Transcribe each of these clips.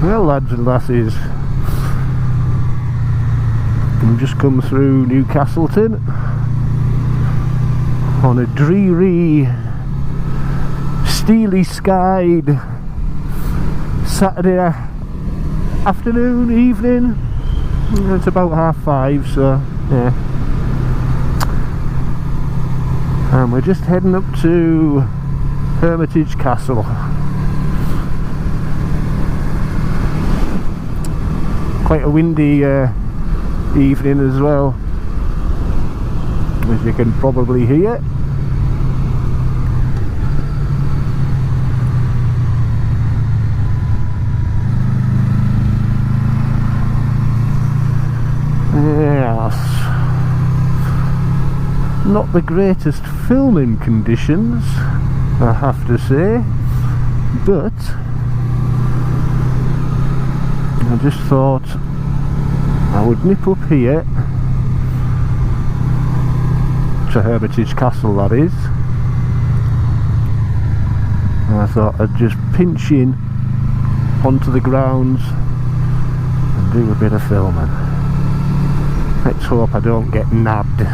Well, lads and lasses, we've just come through Newcastleton on a dreary, steely skied Saturday afternoon, evening. It's about 5:30, so yeah. And we're just heading up to Hermitage Castle. Quite a windy evening as well, as you can probably hear. Yes, not the greatest filming conditions, I have to say, but I just thought I would nip up here to Hermitage Castle, that is, and I thought I'd just pinch in onto the grounds and do a bit of filming. Let's hope I don't get nabbed.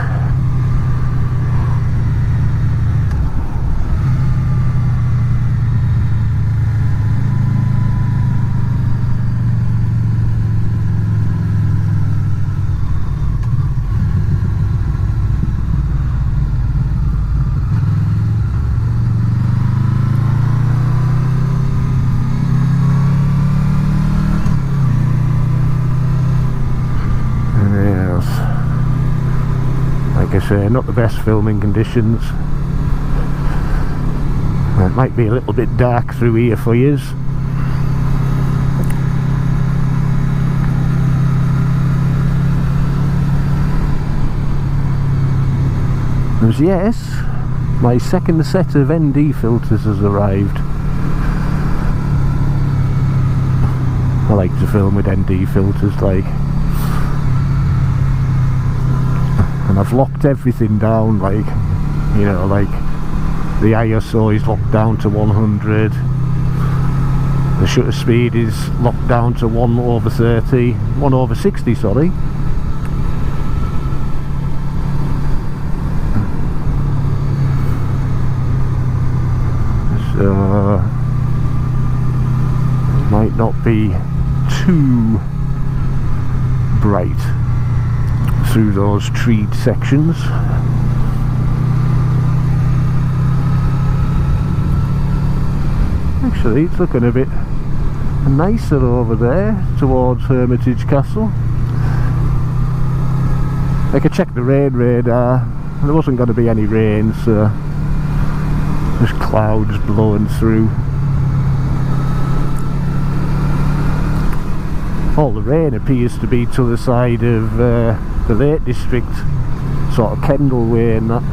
Like I say, not the best filming conditions. It might be a little bit dark through here for yous. As yes, my second set of ND filters has arrived. I like to film with ND filters, like. And I've locked everything down, like, you know, like the ISO is locked down to 100, the shutter speed is locked down to 1/60, sorry. So it might not be too bright through those treed sections. Actually, it's looking a bit nicer over there towards Hermitage Castle. I could check the rain radar. There wasn't going to be any rain, so there's clouds blowing through. All the rain appears to be to the side of the Lake District, sort of Kendall way and that.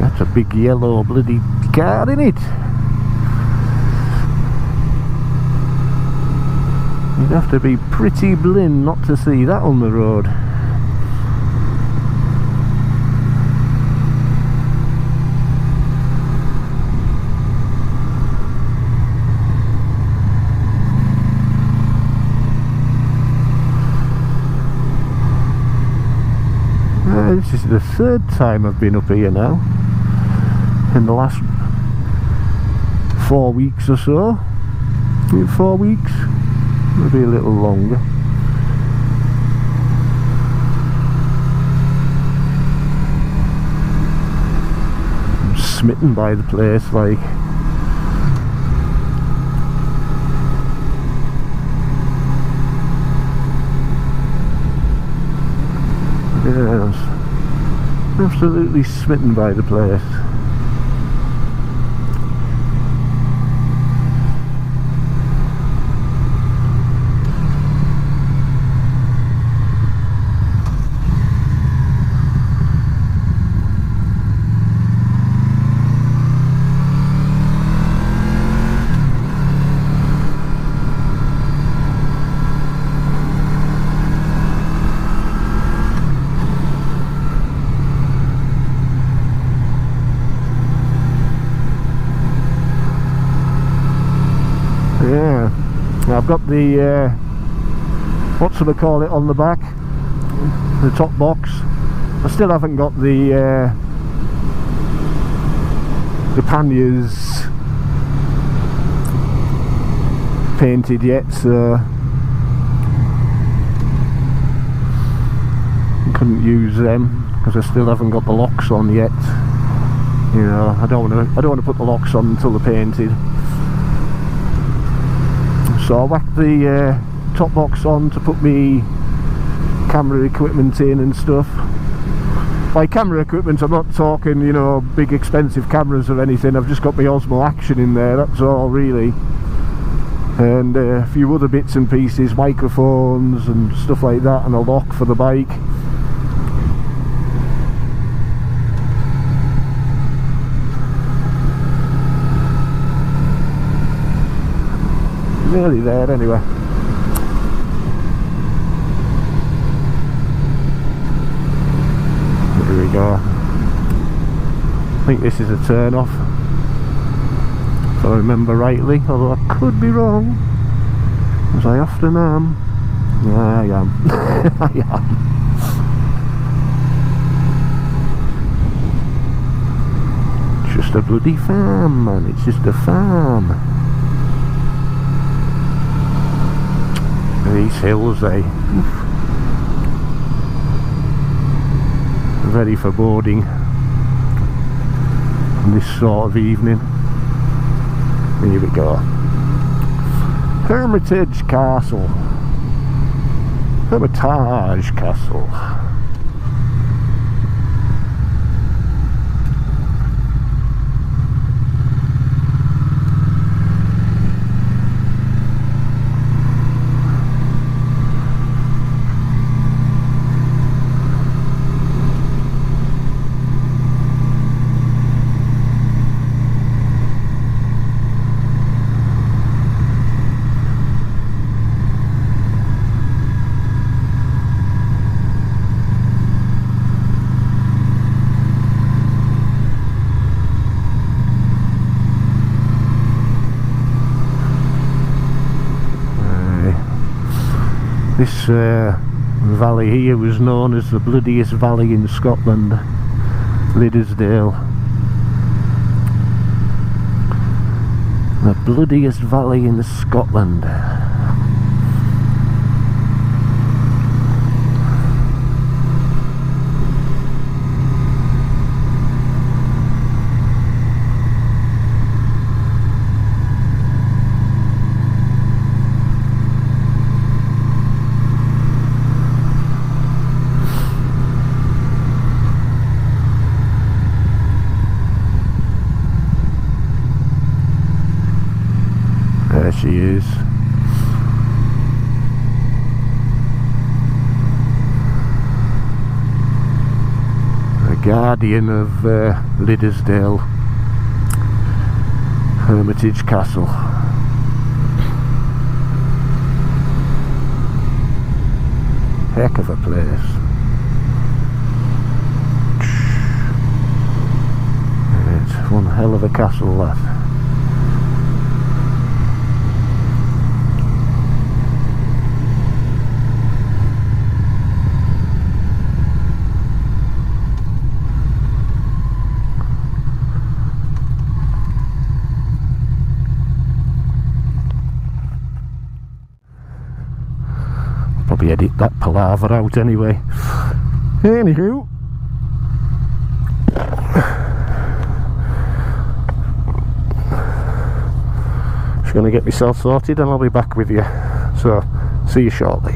That's a big yellow bloody car, isn't it? You'd have to be pretty blind not to see that on the road. This is the third time I've been up here now, in the last 4 weeks or so. 4 weeks? Maybe a little longer. I'm smitten by the place, like. Yes, absolutely smitten by the place. I've got the whatchamacallit on the back, the top box. I still haven't got the panniers painted yet, so I couldn't use them because I still haven't got the locks on yet. You know, I don't want to put the locks on until they're painted. So I whacked the top box on to put me camera equipment in and stuff. By camera equipment, I'm not talking, you know, big expensive cameras or anything. I've just got my Osmo Action in there, that's all really. And a few other bits and pieces, microphones and stuff like that, and a lock for the bike. Nearly there anyway. Here we go. I think this is a turn off, if I remember rightly, although I could be wrong, as I often am. Yeah, I am. I am. It's just a bloody farm, man. It's just a farm. These hills, eh? Very foreboding on this sort of evening. Here we go. Hermitage Castle. Hermitage Castle. This valley here was known as the bloodiest valley in Scotland, Liddesdale. The bloodiest valley in Scotland. There she is. The guardian of Liddesdale, Hermitage Castle. Heck of a place. It's one hell of a castle, that. Probably edit that palaver out anyway. Anywho, just going to get myself sorted and I'll be back with you. So, see you shortly.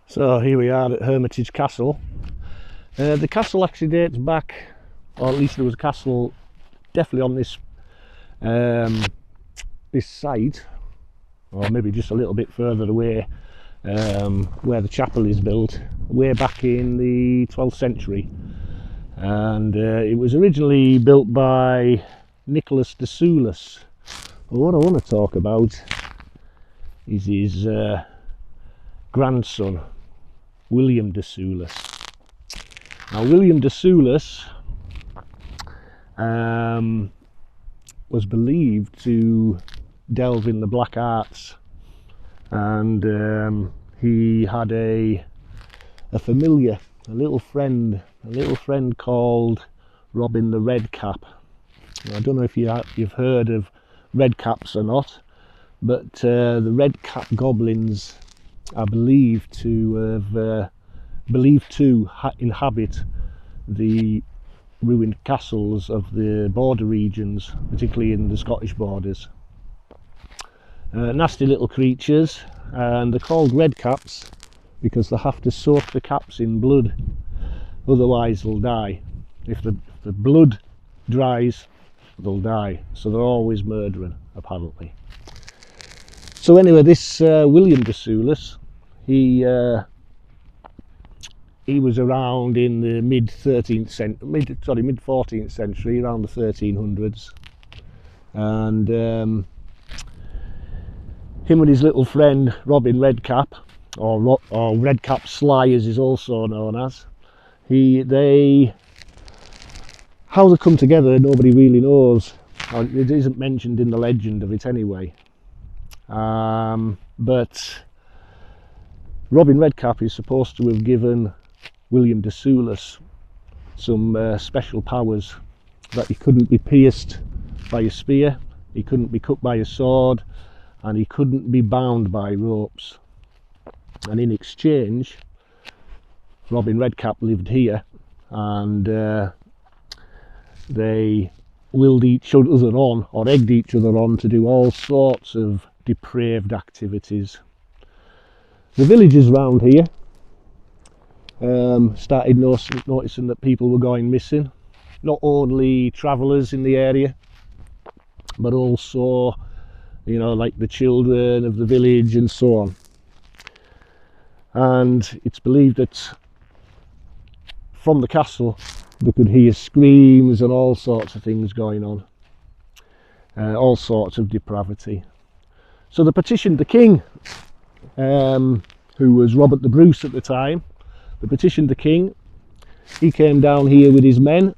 So here we are at Hermitage Castle. The castle actually dates back, or at least there was a castle definitely on this this site, or maybe just a little bit further away, where the chapel is built, way back in the 12th century. And it was originally built by Nicholas de Soulis. But what I want to talk about is his grandson, William de Soulis. Now, William de Soulis was believed to delve in the black arts, and he had a familiar, a little friend called Robin the Redcap. I don't know if you've heard of redcaps or not, but the Redcap goblins are believed to inhabit the ruined castles of the border regions, particularly in the Scottish borders. Nasty little creatures, and they're called redcaps because they have to soak the caps in blood, otherwise they'll die. If the blood dries, they'll die. So they're always murdering, apparently. So anyway, this William de Soulis, he was around in the mid 14th century, around the 1300s, and him and his little friend Robin Redcap, or Redcap Sly as is also known as, how they come together nobody really knows. It isn't mentioned in the legend of it anyway, but Robin Redcap is supposed to have given William de Soulis some special powers, that he couldn't be pierced by a spear, he couldn't be cut by a sword, and he couldn't be bound by ropes. And in exchange, Robin Redcap lived here, and they willed each other on, or egged each other on, to do all sorts of depraved activities. The villagers round here started noticing that people were going missing, not only travellers in the area, but also, you know, like the children of the village and so on. And it's believed that from the castle they could hear screams and all sorts of things going on, all sorts of depravity. So they petitioned the king, who was Robert the Bruce at the time. They petitioned the king. He came down here with his men,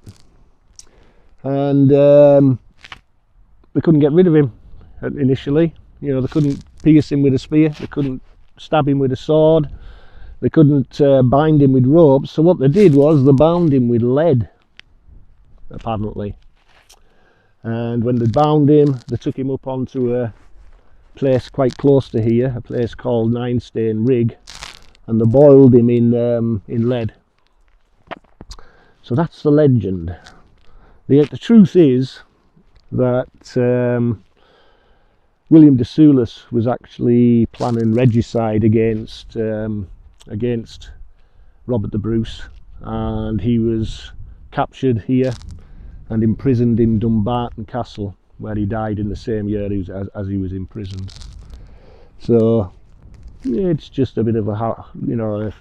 and they couldn't get rid of him initially. You know, they couldn't pierce him with a spear, they couldn't stab him with a sword, they couldn't bind him with ropes. So what they did was they bound him with lead, apparently. And when they bound him, they took him up onto a place quite close to here, a place called Ninestane Rig, and they boiled him in lead. So that's the legend. The truth is that William de Soulis was actually planning regicide against Robert the Bruce, and he was captured here and imprisoned in Dumbarton Castle, where he died in the same year as he was imprisoned. So it's just a bit of a, you know,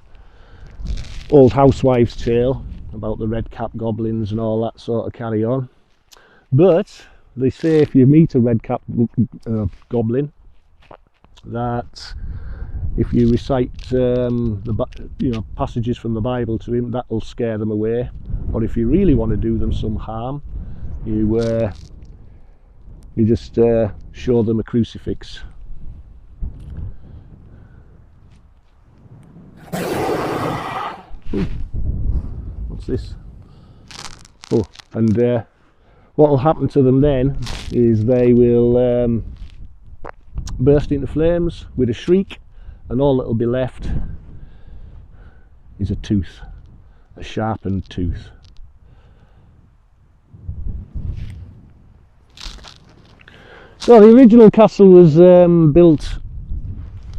old housewife's tale about the redcap goblins and all that sort of carry on. But they say if you meet a redcap goblin, that if you recite passages from the Bible to him, that will scare them away. Or if you really want to do them some harm, you just show them a crucifix. Ooh, what's this? Oh, and what will happen to them then is they will burst into flames with a shriek, and all that will be left is a tooth, a sharpened tooth. So the original castle was built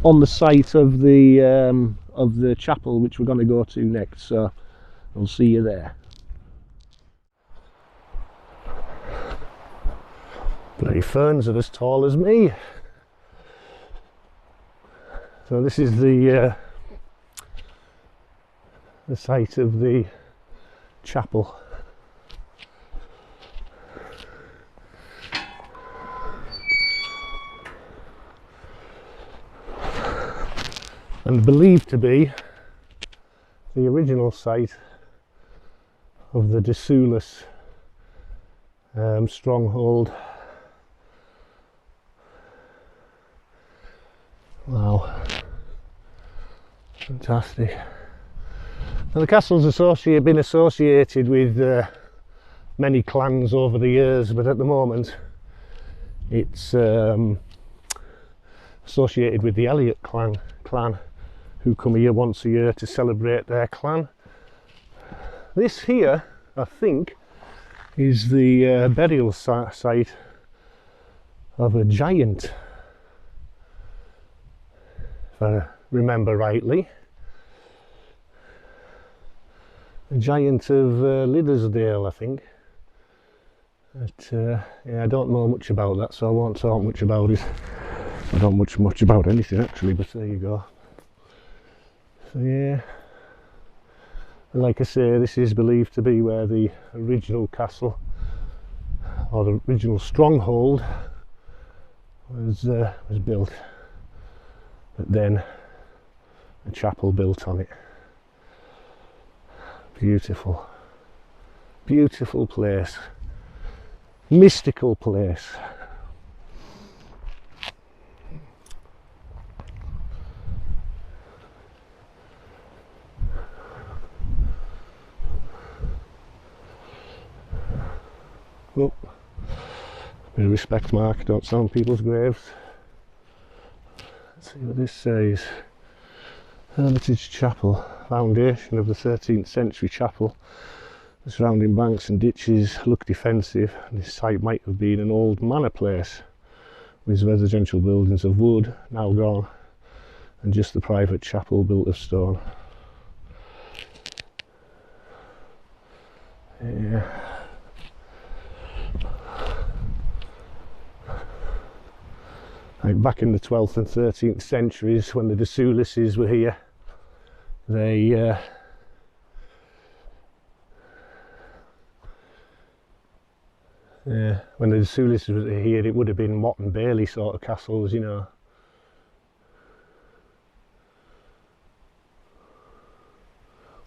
on the site of the of the chapel which we're going to go to next, so I'll see you there. Bloody ferns are as tall as me. So this is the site of the chapel. And believed to be the original site of the De Soulis stronghold. Wow, fantastic. Now, the castle's been associated with many clans over the years, but at the moment it's associated with the Elliot clan, who come here once a year to celebrate their clan. This here, I think, is the burial site of a giant, if I remember rightly. A giant of Liddesdale, I think. But yeah, I don't know much about that, so I won't talk much about it. I don't know much about anything actually, but there you go. So yeah, like I say, this is believed to be where the original castle, or the original stronghold, was built. But then a chapel built on it. Beautiful, beautiful place, mystical place. Oh, bit of respect, Mark, don't sound people's graves. Let's see what this says. Hermitage Castle, foundation of the 13th century chapel. The surrounding banks and ditches look defensive, and this site might have been an old manor place with residential buildings of wood, now gone, and just the private chapel built of stone. Yeah. Like back in the 12th and 13th centuries, when the De Soulises were here, they when the De Soulises were here, it would have been Mott and Bailey sort of castles, you know.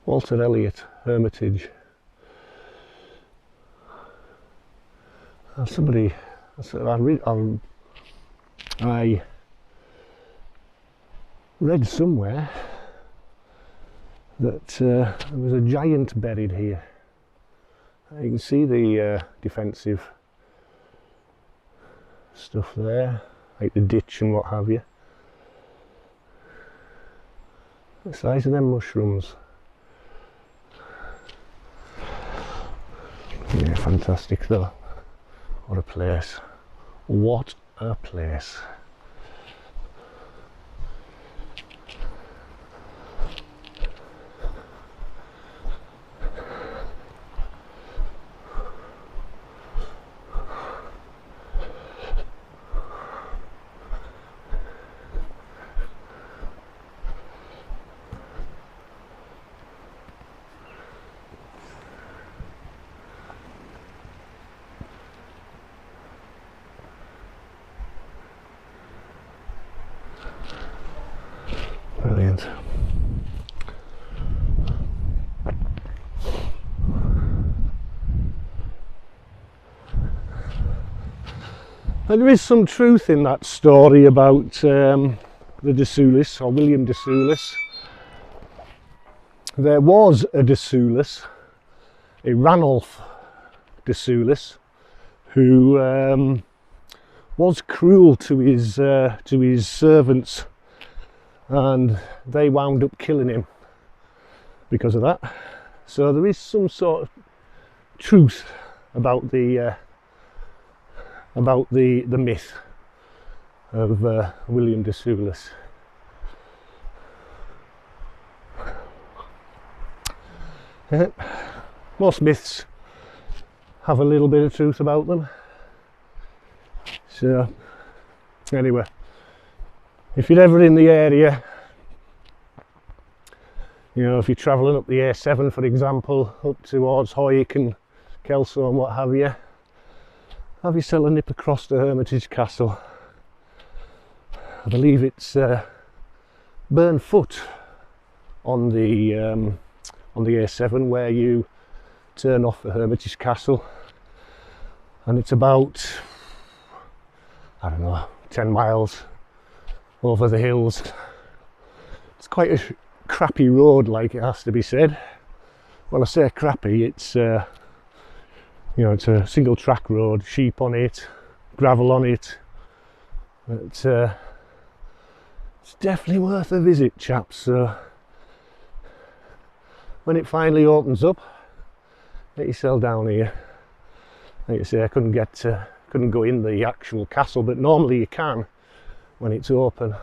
Walter Elliot, Hermitage. Somebody, I read somewhere that there was a giant buried here. You can see the defensive stuff there, like the ditch and what have you. The size of them mushrooms. Yeah, fantastic though. What a place. What a place. Brilliant. And there is some truth in that story about the De Soulis, or William De Soulis. There was a De Soulis, a Ranulph De Soulis, who was cruel to his servants, and they wound up killing him because of that. So there is some sort of truth about the myth of William De Soulis. Most myths have a little bit of truth about them. So anyway, if you're ever in the area, you know, if you're travelling up the A7 for example, up towards Hoyk and Kelso and what have yourself a nip across to Hermitage Castle. I believe it's Burnfoot on the A7 where you turn off for Hermitage Castle, and it's about, I don't know, 10 miles over the hills. It's quite a crappy road, like, it has to be said. When I say crappy, it's you know, it's a single track road, sheep on it, gravel on it, but it's definitely worth a visit, chaps. So when it finally opens up, get yourself down here. Like I say, I couldn't go in the actual castle, but normally you can when it's open.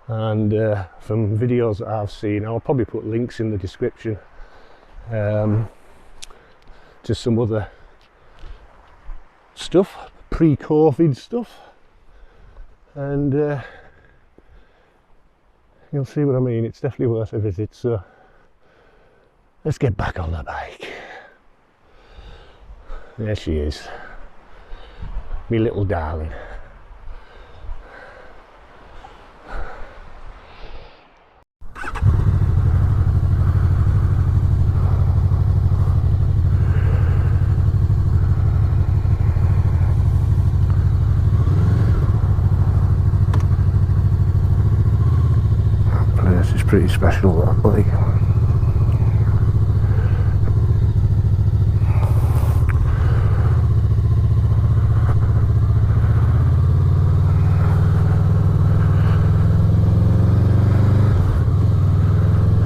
And from videos that I've seen, I'll probably put links in the description to some other stuff, pre-COVID stuff, and you'll see what I mean. It's definitely worth a visit. So let's get back on the bike. There she is, me little darling. That place is pretty special, that, like.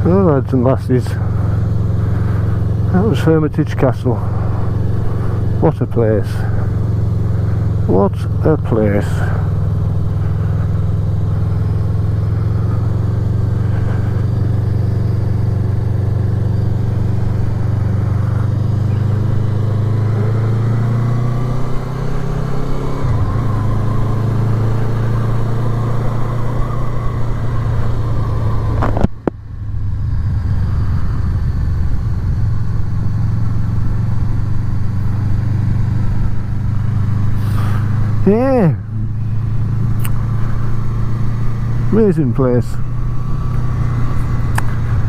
Oh, lads and lasses, that was Hermitage Castle. What a place. What a place. Yeah, amazing place.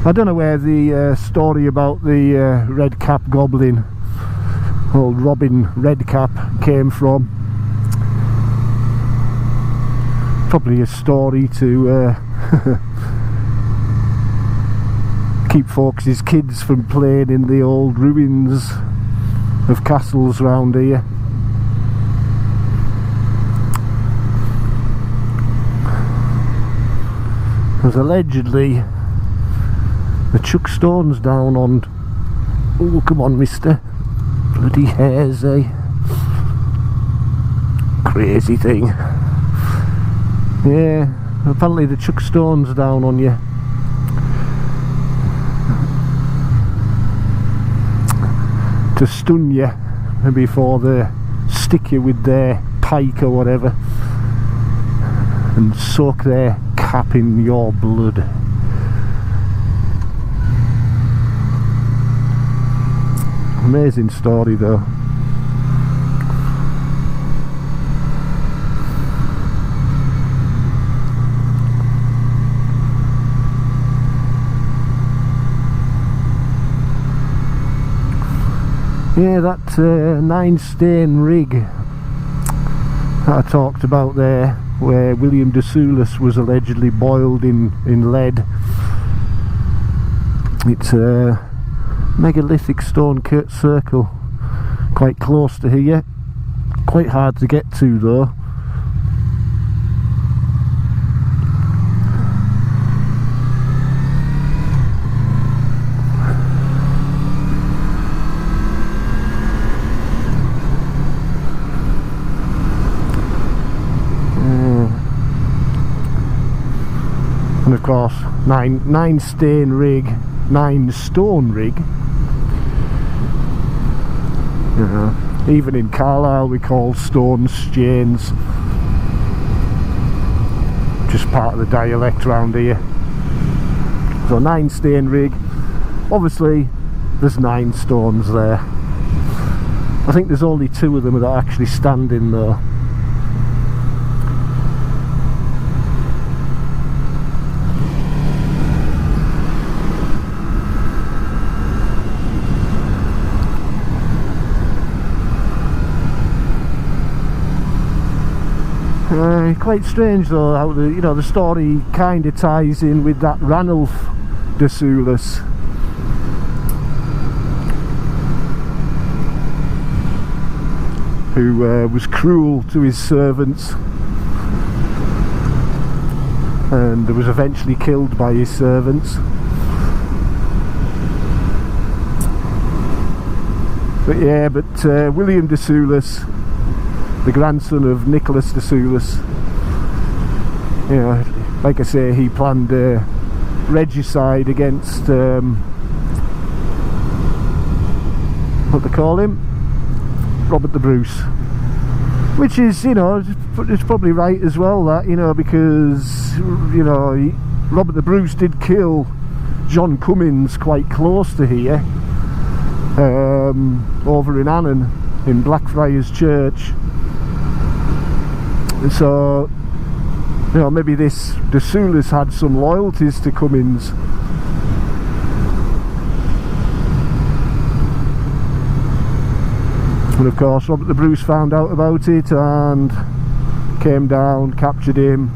I don't know where the story about the Redcap goblin, old Robin Redcap, came from. Probably a story to keep folks' kids from playing in the old ruins of castles round here. There's allegedly the chuck stones down on, oh come on mister, bloody hairs, eh? Crazy thing. Yeah, apparently the chuck stones down on you to stun you before they stick you with their pike or whatever and soak their cap in your blood. Amazing story though. Yeah, that 9-stane rig that I talked about there, where William de Soulis was allegedly boiled in lead. It's a megalithic stone circle, quite close to here, quite hard to get to though. And of course, 9-stane rig 9-stone rig. You know, even in Carlisle we call stones stains. Just part of the dialect round here. So 9-stone rig. Obviously there's 9 stones there. I think there's only 2 of them that are actually standing though. Quite strange though how the story kind of ties in with that Ranulph de Soulis. Who was cruel to his servants and was eventually killed by his servants. But yeah, William de Soulis, the grandson of Nicholas de Soulis, you know, like I say, he planned regicide against what they call him, Robert the Bruce, which is, you know, it's probably right as well, that, you know, because, you know, Robert the Bruce did kill John Cummins quite close to here, over in Annan in Blackfriars Church. So, you know, maybe this de Soulis had some loyalties to Cummins. And of course Robert the Bruce found out about it and came down, captured him,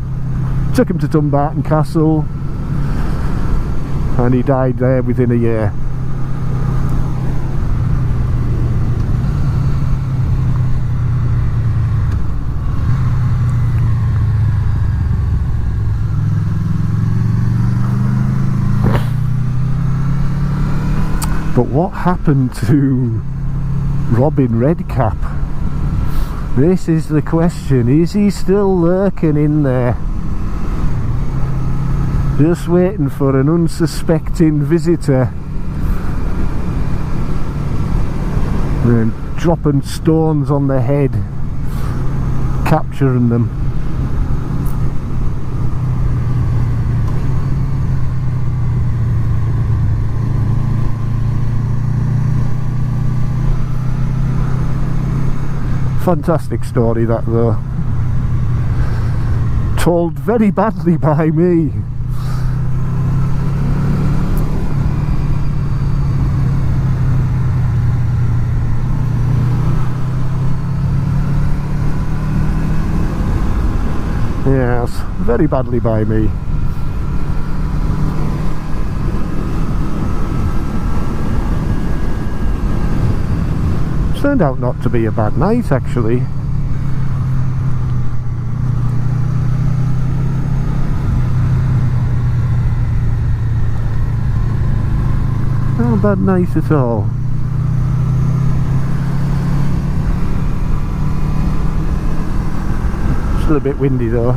took him to Dumbarton Castle, and he died there within a year. But what happened to Robin Redcap? This is the question. Is he still lurking in there, just waiting for an unsuspecting visitor and dropping stones on the head, capturing them? Fantastic story that though, told very badly by me. Yes, very badly by me. Turned out not to be a bad night actually. Not a bad night at all. Still a bit windy though.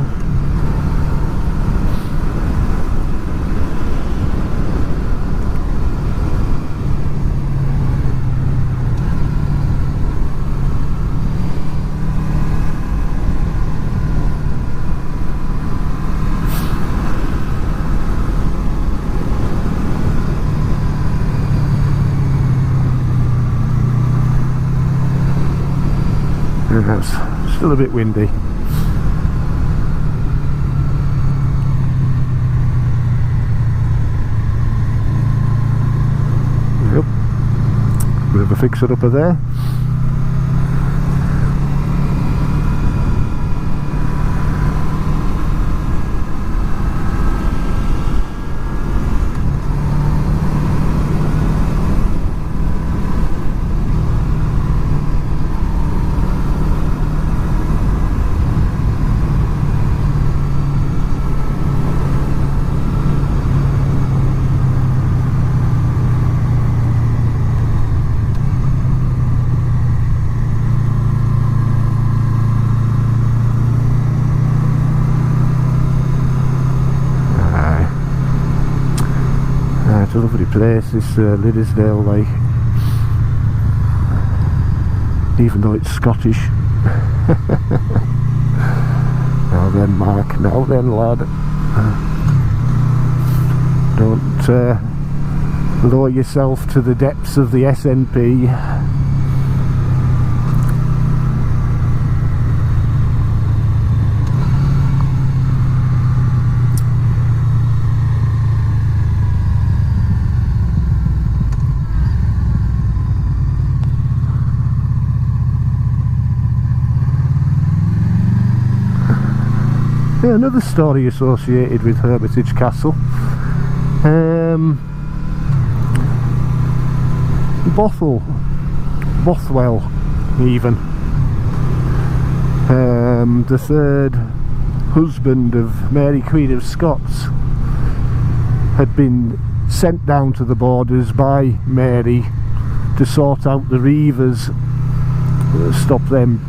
Yes, still a bit windy. Yep, bit of a fixer upper there. place, this Liddesdale, like, even though it's Scottish. Now then, Mark, now then, lad, don't lower yourself to the depths of the SNP. Yeah, another story associated with Hermitage Castle. Bothwell even. The third husband of Mary Queen of Scots had been sent down to the borders by Mary to sort out the reivers, stop them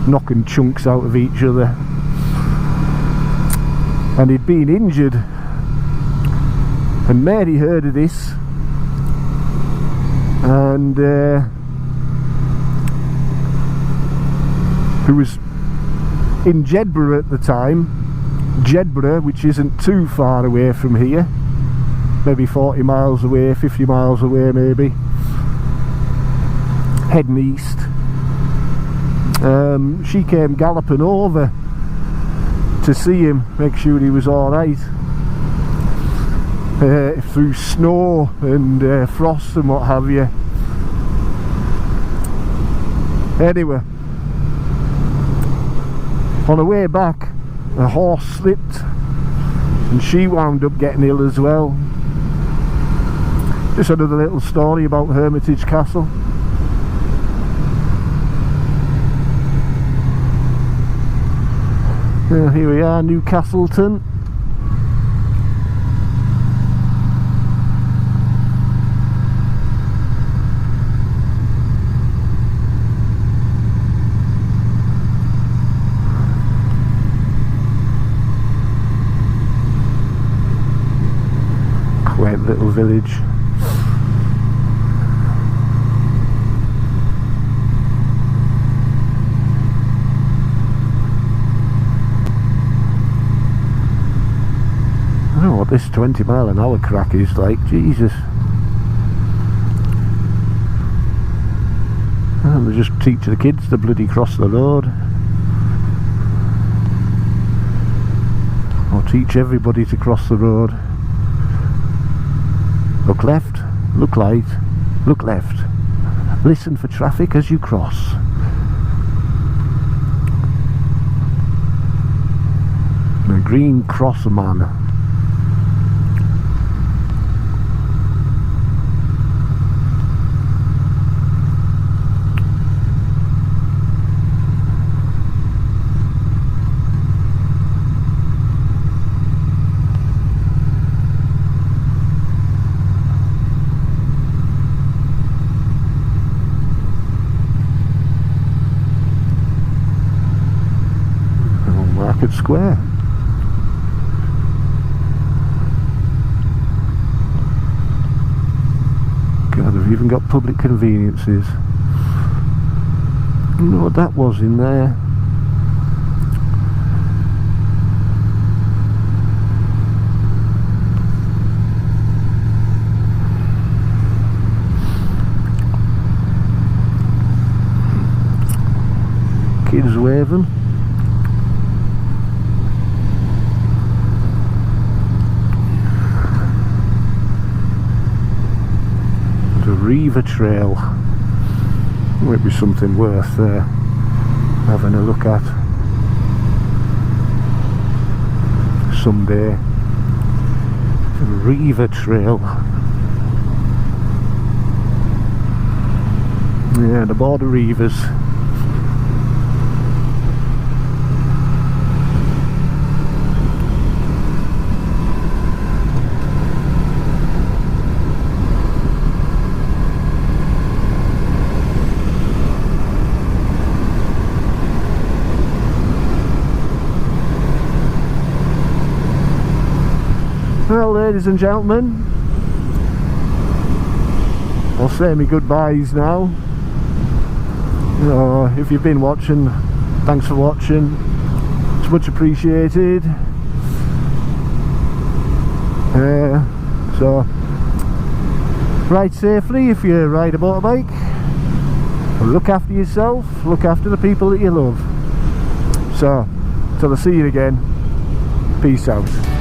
knocking chunks out of each other. And he'd been injured, and Mary heard of this, and who was in Jedburgh at the time, Jedburgh, which isn't too far away from here, maybe 40 miles away, 50 miles away maybe, heading east. She came galloping over to see him, make sure he was alright, through snow and frost and what have you. Anyway, on the way back, a horse slipped and she wound up getting ill as well. Just another little story about Hermitage Castle. Here we are, Newcastleton. Quaint little village. I don't know what this 20-mile-an-hour crack is like, Jesus. Well, they just teach the kids to bloody cross the road. Or teach everybody to cross the road. Look left, look right, look left. Listen for traffic as you cross. The Green Cross Man. Market Square. God, they've even got public conveniences. I don't know what that was in there. Kids waving. Reiver Trail. Might be something worth having a look at someday. The Reiver Trail. Yeah, the Border Reivers. Well, ladies and gentlemen, I'll say my goodbyes now. If you've been watching, thanks for watching. It's much appreciated. So ride safely if you ride a motorbike. Look after yourself, look after the people that you love. So till I see you again, peace out.